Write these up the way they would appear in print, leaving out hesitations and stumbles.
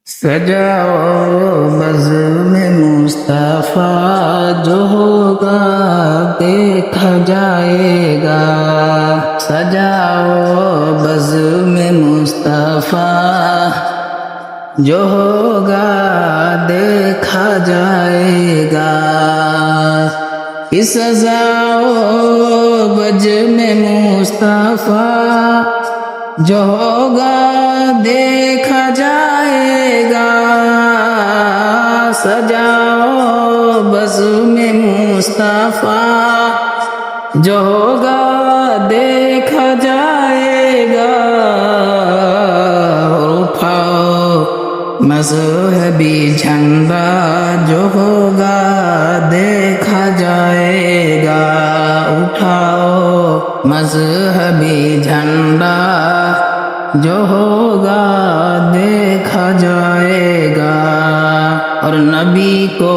सजाओ बज़्म मुस्तफ़ा जो होगा देखा जाएगा। सजाओ बज़्म मुस्तफ़ा जो होगा देखा जाएगा। कि सजाओ बज़्म मुस्तफ़ा जो होगा देखा जाएगा। सजाओ बज़्म मुस्तफ़ा जो होगा देखा जाएगा। उठाओ मज़हबी झंडा जो होगा देखा जाएगा। उठाओ मज़हबी झंडा जो होगा देखा जाएगा। और नबी को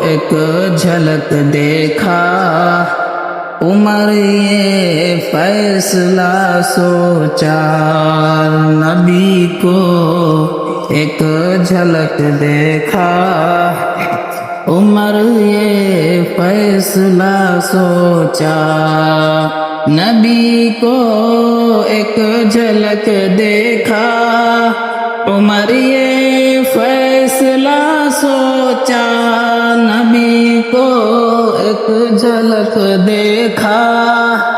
एक झलक देखा, उमर ये फैसला सोचा। नबी को एक झलक देखा, उमर ये फैसला सोचा। नबी को एक झलक देखा, उमर ये फैसला सोचा। नबी को एक झलक देखा,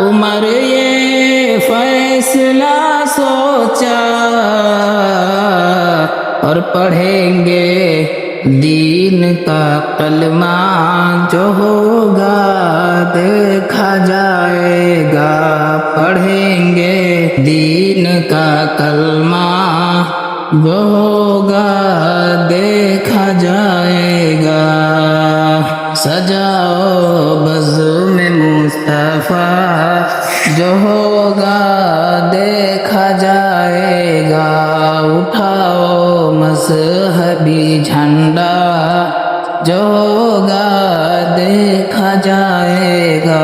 उमर ये फैसला सोचा। और पढ़ेंगे दीन का कलमा जो होगा देखा जाएगा। पढ़ेंगे दीन का कलमा जो होगा देखा जाएगा। सजाओ बज़्म मुस्तफ़ा जो होगा देखा जाएगा। उठाओ मज़हबी झंडा जो होगा देखा जाएगा।